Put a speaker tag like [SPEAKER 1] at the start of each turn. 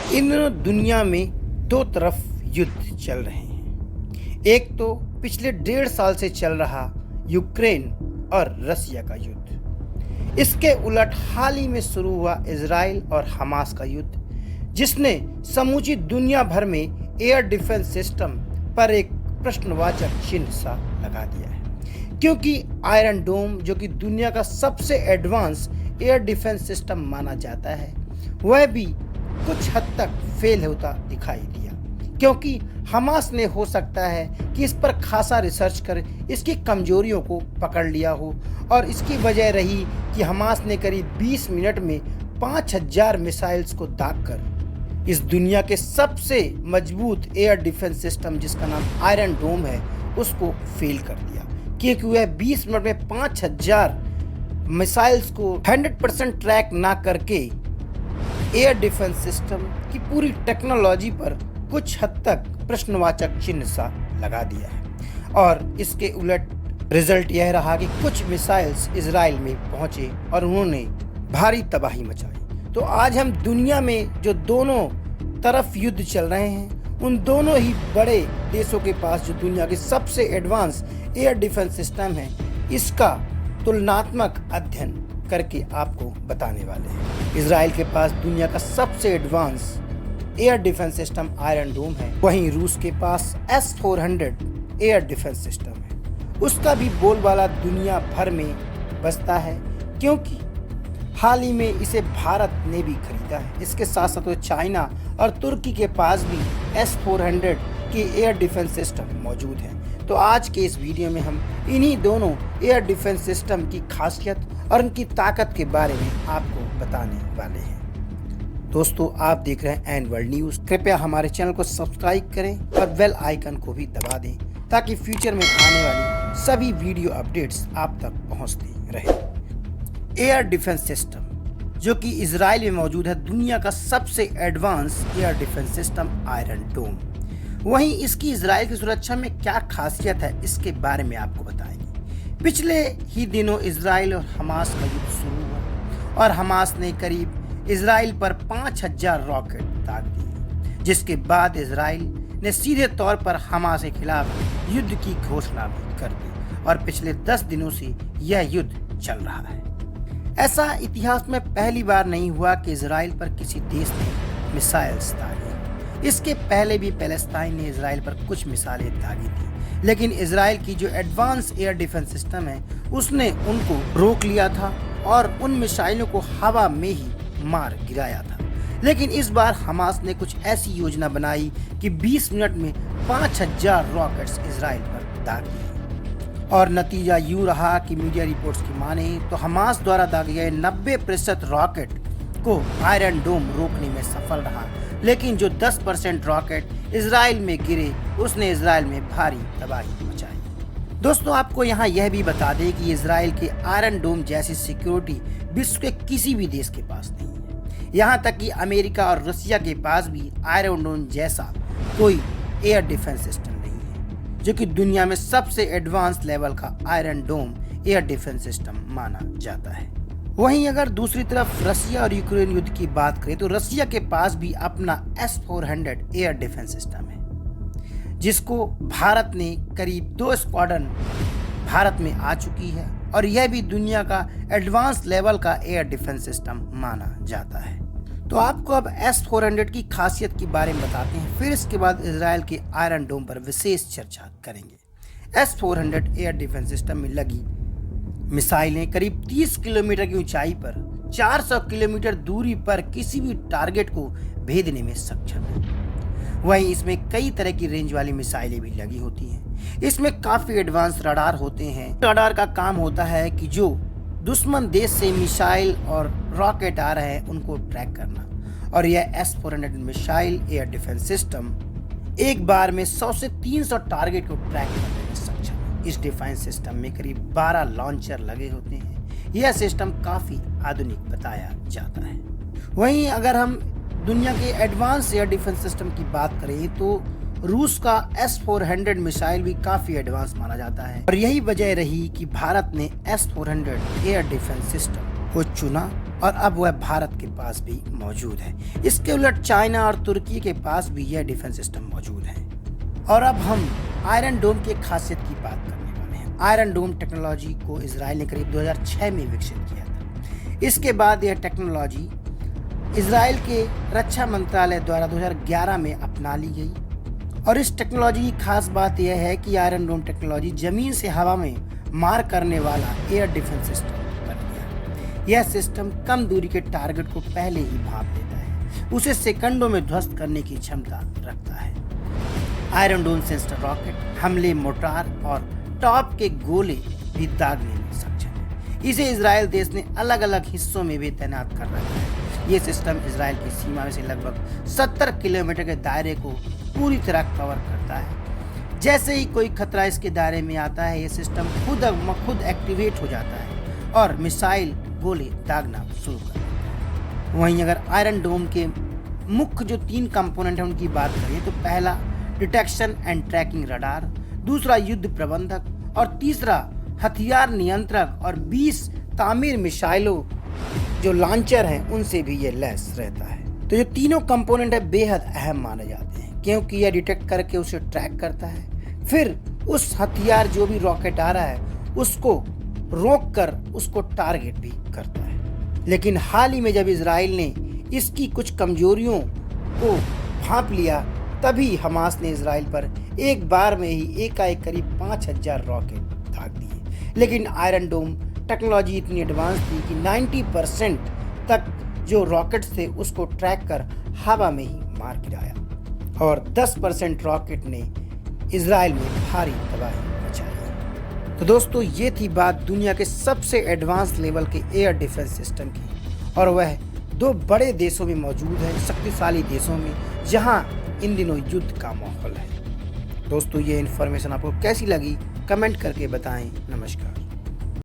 [SPEAKER 1] इन दिनों दुनिया में दो तरफ युद्ध चल रहे हैं। एक तो पिछले 1.5 साल से चल रहा यूक्रेन और रसिया का युद्ध। इसके उलट हाल ही में शुरू हुआ इजराइल और हमास का युद्ध, जिसने समूची दुनिया भर में एयर डिफेंस सिस्टम पर एक प्रश्नवाचक चिन्ह सा लगा दिया है। क्योंकि आयरन डोम, जो कि दुनिया का सबसे एडवांस एयर डिफेंस सिस्टम माना जाता है, वह भी कुछ हद तक फेल होता दिखाई दिया। क्योंकि हमास ने हो सकता है कि इस पर खासा रिसर्च कर इसकी कमजोरियों को पकड़ लिया हो, और इसकी वजह रही कि हमास ने करीब 20 मिनट में 5000 मिसाइल्स को दागकर इस दुनिया के सबसे मजबूत एयर डिफेंस सिस्टम, जिसका नाम आयरन डोम है, उसको फेल कर दिया। क्योंकि वह 20 मिनट में 5000 मिसाइल्स को 100% ट्रैक ना करके एयर डिफेंस सिस्टम की पूरी टेक्नोलॉजी पर कुछ हद तक प्रश्नवाचक चिन्ह सा लगा दिया है। और इसके उलट रिजल्ट यह रहा कि कुछ मिसाइल्स इजराइल में पहुंचे और उन्होंने भारी तबाही मचाई। तो आज हम दुनिया में जो दोनों तरफ युद्ध चल रहे हैं, उन दोनों ही बड़े देशों के पास जो दुनिया के सबसे एडवांस एयर डिफेंस सिस्टम है, इसका तुलनात्मक अध्ययन करके आपको बताने वाले हैं। इजराइल के पास दुनिया का सबसे advance air defence system Iron Dome है, वहीं रूस के पास S-400 एयर डिफेंस सिस्टम है। उसका भी बोलबाला दुनिया भर में बजता है, क्योंकि हाल ही में इसे भारत ने भी खरीदा है। इसके साथ साथ चाइना और तुर्की के पास भी S-400 की एयर डिफेंस सिस्टम मौजूद है। तो आज के इस वीडियो में हम इन्हीं दोनों एयर डिफेंस सिस्टम की खासियत और उनकी ताकत के बारे में आपको बताने वाले हैं। दोस्तों, आप देख रहे हैं एन वर्ल्ड न्यूज़। कृपया हमारे चैनल को सब्सक्राइब करें और बेल आइकन को भी दबा दें, ताकि फ्यूचर में आने वाली सभी वीडियो अपडेट्स आप तक पहुंचती रहे। एयर डिफेंस सिस्टम, जो कि इजराइल में मौजूद है, दुनिया का सबसे advance air defence system Iron Dome. वहीं इसकी इजराइल की सुरक्षा में क्या खासियत है, इसके बारे में आपको बताएंगे। पिछले ही दिनों इजराइल और हमास का युद्ध शुरू हुआ और हमास ने करीब इजराइल पर 5000 रॉकेट दाग दिए, जिसके बाद इजराइल ने सीधे तौर पर हमास के खिलाफ युद्ध की घोषणा भी कर दी और पिछले 10 दिनों से यह युद्ध चल रहा है। ऐसा इतिहास में पहली बार नहीं हुआ कि इजराइल पर किसी देश ने मिसाइल्स दागी। इसके पहले भी पैलेस्टाइन ने इजराइल पर कुछ मिसाइलें दागी थी, लेकिन इजराइल की जो एडवांस एयर डिफेंस सिस्टम है, उसने उनको रोक लिया था और उन मिसाइलों को हवा में ही मार गिराया था। लेकिन इस बार हमास ने कुछ ऐसी योजना बनाई कि 20 मिनट में 5000 रॉकेट्स इजराइल पर दाग दिए, और नतीजा यूं रहा कि मीडिया रिपोर्ट्स की माने तो हमास द्वारा दागे गए 90% रॉकेट को आयरन डोम रोकने में सफल रहा। लेकिन जो 10% रॉकेट इजराइल में गिरे, उसने इजराइल में भारी तबाही मचाई। दोस्तों, आपको यहाँ यह भी बता दें कि इजराइल के आयरन डोम जैसी सिक्योरिटी विश्व के किसी भी देश के पास नहीं है। यहाँ तक कि अमेरिका और रसिया के पास भी आयरन डोम जैसा कोई एयर डिफेंस सिस्टम नहीं है, जो कि दुनिया में सबसे एडवांस लेवल का आयरन डोम एयर डिफेंस सिस्टम माना जाता है। वहीं अगर दूसरी तरफ रसिया और यूक्रेन युद्ध की बात करें, तो रसिया के पास भी अपना S-400 एयर डिफेंस सिस्टम है, जिसको भारत ने करीब 2 स्क्वाड्रन भारत में आ चुकी है, और यह भी दुनिया का एडवांस लेवल का एयर डिफेंस सिस्टम माना जाता है। तो आपको अब S-400 की खासियत के बारे में बताते हैं, फिर इसके बाद इजराइल के आयरन डोम पर विशेष चर्चा करेंगे। S-400 एयर डिफेंस सिस्टम में लगी मिसाइलें करीब 30 किलोमीटर की ऊंचाई पर 400 किलोमीटर दूरी पर किसी भी टारगेट को भेदने में सक्षम है। वहीं इसमें कई तरह की रेंज वाली मिसाइलें भी लगी होती हैं। इसमें काफी एडवांस रडार होते हैं। रडार का काम होता है कि जो दुश्मन देश से मिसाइल और रॉकेट आ रहे हैं, उनको ट्रैक करना। और यह S-400 missile air defence system एक बार में 100 से 300 टारगेट को ट्रैक करने में सक्षम है। इस डिफेंस सिस्टम में करीब 12 लॉन्चर लगे होते हैं। यह सिस्टम काफी आधुनिक बताया जाता है। वहीं अगर हम दुनिया के एडवांस एयर डिफेंस सिस्टम की बात करें, तो रूस का S-400 मिसाइल भी काफी एडवांस माना जाता है, और यही वजह रही कि भारत ने S-400 एयर डिफेंस सिस्टम को चुना और अब वह भारत के पास भी मौजूद है। इसके उलट चाइना और तुर्की के पास भी यह डिफेंस सिस्टम मौजूद है। और अब हम आयरन डोम की खासियत की बात करने वाले हैं। आयरन डोम टेक्नोलॉजी को इजराइल ने करीब 2006 में विकसित किया था। इसके बाद यह टेक्नोलॉजी इजराइल के रक्षा मंत्रालय द्वारा 2011 में अपना ली गई। और इस टेक्नोलॉजी की खास बात यह है कि आयरन डोम टेक्नोलॉजी जमीन से हवा में मार करने वाला एयर डिफेंस सिस्टम बन गया। यह सिस्टम कम दूरी के टारगेट को पहले ही भांप लेता है, उसे सेकंडों में ध्वस्त करने की क्षमता रखता है। आयरन डोम सेंसर रॉकेट हमले, मोर्टार और टॉप के गोले भी दागने में सक्षम है। इसे इजराइल देश ने अलग अलग हिस्सों में भी तैनात कर रखा है। ये सिस्टम इजराइल की सीमा में से लगभग 70 किलोमीटर के दायरे को पूरी तरह कवर करता है। जैसे ही कोई खतरा इसके दायरे में आता है, ये सिस्टम खुद एक्टिवेट हो जाता है और मिसाइल गोले दागना शुरू कर देता है। वहीं अगर आयरन डोम के मुख्य जो 3 कंपोनेंट हैं उनकी बात करें तो पहला डिटेक्शन एंड ट्रैकिंग रडार, दूसरा युद्ध प्रबंधक और तीसरा हथियार नियंत्रक और 20 तामीर मिसाइलों जो लॉन्चर हैं उनसे भी ये लैस रहता है। तो ये तीनों कंपोनेंट है बेहद अहम माने जाते हैं, क्योंकि यह डिटेक्ट करके उसे ट्रैक करता है, फिर उस हथियार जो भी रॉकेट आ रहा है उसको रोक कर उसको टारगेट भी करता है। लेकिन हाल ही में जब इजराइल ने इसकी कुछ कमजोरियों को भांप लिया, तभी हमास ने इजराइल पर एक बार में ही एकाएक करीब 5000 रॉकेट दाग दिए। लेकिन आयरन डोम टेक्नोलॉजी इतनी एडवांस थी कि 90% तक जो रॉकेट्स थे उसको ट्रैक कर हवा में ही मार गिराया और 10% रॉकेट ने इजराइल में भारी तबाही मचाई। तो दोस्तों, ये थी बात दुनिया के सबसे एडवांस लेवल के एयर डिफेंस सिस्टम की, और वह 2 बड़े देशों में मौजूद है, शक्तिशाली देशों में, जहां इन दिनों युद्ध का माहौल है। दोस्तों, ये इन्फॉर्मेशन आपको कैसी लगी कमेंट करके बताएं। नमस्कार।